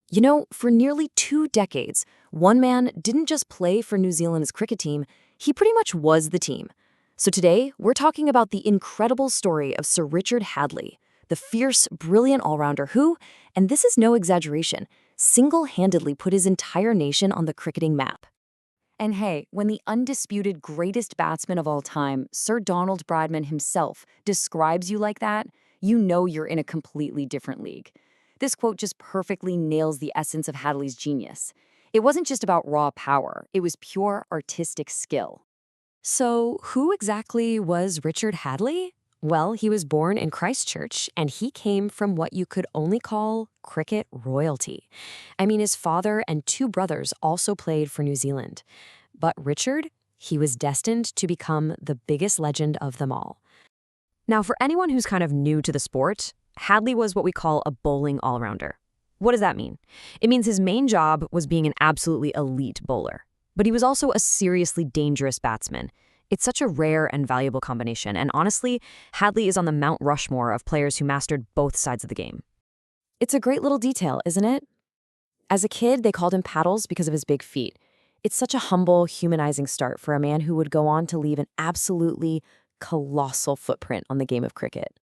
You know, for nearly 2 decades, one man didn't just play for New Zealand's cricket team, he pretty much was the team. So today, we're talking about the incredible story of Sir Richard Hadlee, the fierce, brilliant all-rounder who, and this is no exaggeration, single-handedly put his entire nation on the cricketing map. And hey, when the undisputed greatest batsman of all time, Sir Donald Bradman himself, describes you like that, you know you're in a completely different league. This quote just perfectly nails the essence of Hadley's genius. It wasn't just about raw power, it was pure artistic skill. So, who exactly was Richard Hadlee? Well, he was born in Christchurch, and he came from what you could only call cricket royalty. I mean, his father and two brothers also played for New Zealand. But Richard, he was destined to become the biggest legend of them all. Now, for anyone who's kind of new to the sport, Hadlee was what we call a bowling all-rounder. What does that mean? It means his main job was being an absolutely elite bowler. But he was also a seriously dangerous batsman. It's such a rare and valuable combination, and honestly, Hadlee is on the Mount Rushmore of players who mastered both sides of the game. It's a great little detail, isn't it? As a kid, they called him Paddles because of his big feet. It's such a humble, humanizing start for a man who would go on to leave an absolutely colossal footprint on the game of cricket.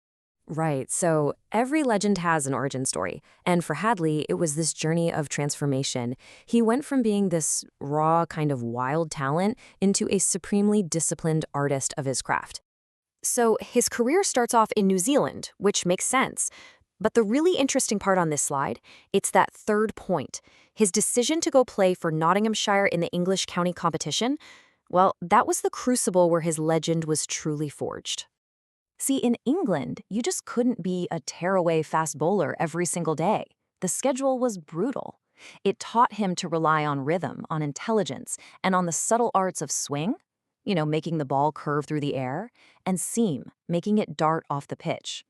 Right, so every legend has an origin story, and for Hadlee, it was this journey of transformation. He went from being this raw, kind of wild talent into a supremely disciplined artist of his craft. So his career starts off in New Zealand, which makes sense. But the really interesting part on this slide, it's that third point. His decision to go play for Nottinghamshire in the English county competition, well, that was the crucible where his legend was truly forged. See, in England, you just couldn't be a tearaway fast bowler every single day. The schedule was brutal. It taught him to rely on rhythm, on intelligence, and on the subtle arts of swing, making the ball curve through the air, and seam, making it dart off the pitch.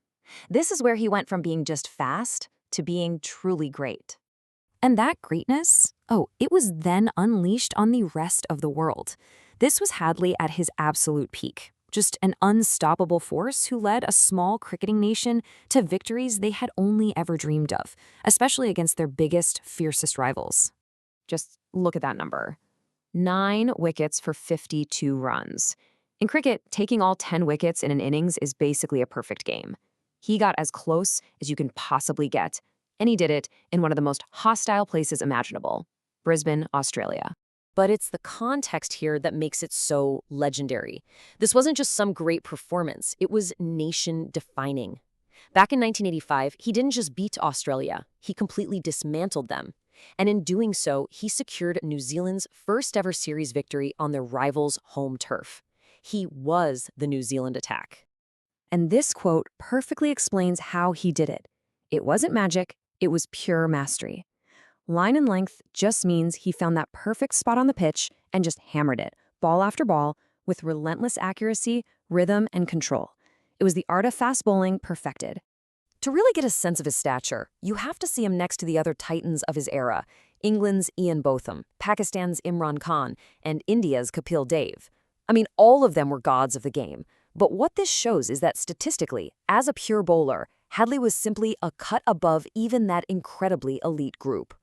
This is where he went from being just fast to being truly great. And that greatness, it was then unleashed on the rest of the world. This was Hadlee at his absolute peak. Just an unstoppable force who led a small cricketing nation to victories they had only ever dreamed of, especially against their biggest, fiercest rivals. Just look at that number. 9 wickets for 52 runs. In cricket, taking all 10 wickets in an innings is basically a perfect game. He got as close as you can possibly get, and he did it in one of the most hostile places imaginable, Brisbane, Australia. But it's the context here that makes it so legendary. This wasn't just some great performance, it was nation-defining. Back in 1985, he didn't just beat Australia, he completely dismantled them. And in doing so, he secured New Zealand's first-ever series victory on their rivals' home turf. He was the New Zealand attack. And this quote perfectly explains how he did it. It wasn't magic, it was pure mastery. Line and length just means he found that perfect spot on the pitch and just hammered it, ball after ball, with relentless accuracy, rhythm, and control. It was the art of fast bowling perfected. To really get a sense of his stature, you have to see him next to the other titans of his era, England's Ian Botham, Pakistan's Imran Khan, and India's Kapil Dev. I mean, all of them were gods of the game. But what this shows is that statistically, as a pure bowler, Hadlee was simply a cut above even that incredibly elite group.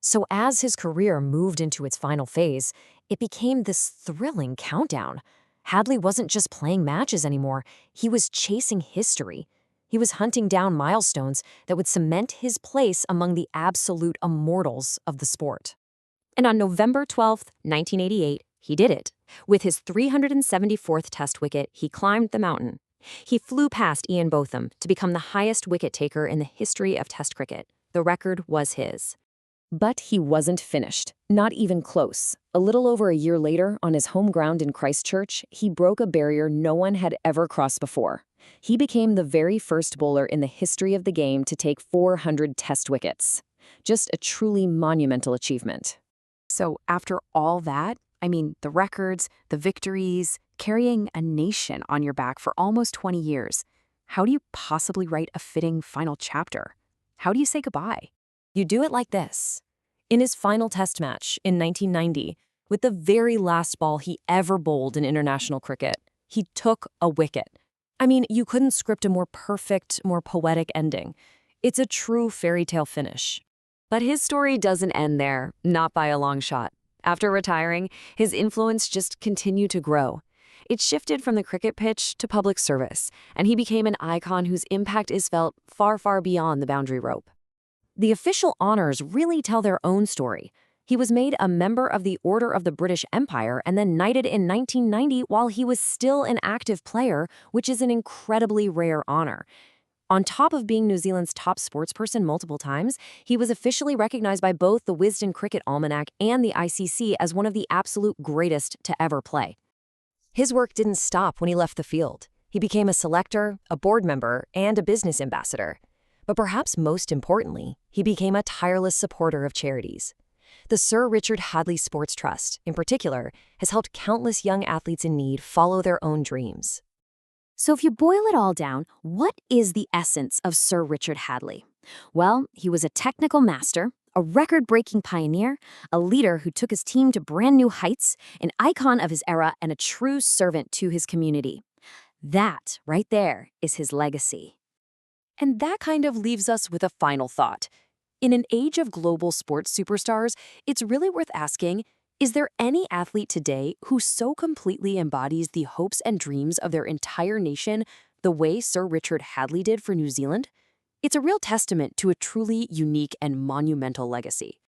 So as his career moved into its final phase, it became this thrilling countdown. Hadlee wasn't just playing matches anymore, he was chasing history. He was hunting down milestones that would cement his place among the absolute immortals of the sport. And on November 12, 1988, he did it. With his 374th Test wicket, he climbed the mountain. He flew past Ian Botham to become the highest wicket taker in the history of Test cricket. The record was his. But he wasn't finished, not even close. A little over a year later, on his home ground in Christchurch, he broke a barrier no one had ever crossed before. He became the very first bowler in the history of the game to take 400 Test wickets. Just a truly monumental achievement. So after all that, the records, the victories, carrying a nation on your back for almost 20 years, how do you possibly write a fitting final chapter? How do you say goodbye? You do it like this. In his final Test match in 1990, with the very last ball he ever bowled in international cricket, he took a wicket. You couldn't script a more perfect, more poetic ending. It's a true fairy tale finish. But his story doesn't end there, not by a long shot. After retiring, his influence just continued to grow. It shifted from the cricket pitch to public service, and he became an icon whose impact is felt far, far beyond the boundary rope. The official honors really tell their own story. He was made a member of the Order of the British Empire and then knighted in 1990 while he was still an active player, which is an incredibly rare honor. On top of being New Zealand's top sportsperson multiple times, he was officially recognized by both the Wisden Cricket Almanac and the ICC as one of the absolute greatest to ever play. His work didn't stop when he left the field. He became a selector, a board member, and a business ambassador. But perhaps most importantly, he became a tireless supporter of charities. The Sir Richard Hadlee Sports Trust, in particular, has helped countless young athletes in need follow their own dreams. So if you boil it all down, what is the essence of Sir Richard Hadlee? Well, he was a technical master, a record-breaking pioneer, a leader who took his team to brand new heights, an icon of his era, and a true servant to his community. That, right there, is his legacy. And that kind of leaves us with a final thought. In an age of global sports superstars, it's really worth asking, is there any athlete today who so completely embodies the hopes and dreams of their entire nation the way Sir Richard Hadlee did for New Zealand? It's a real testament to a truly unique and monumental legacy.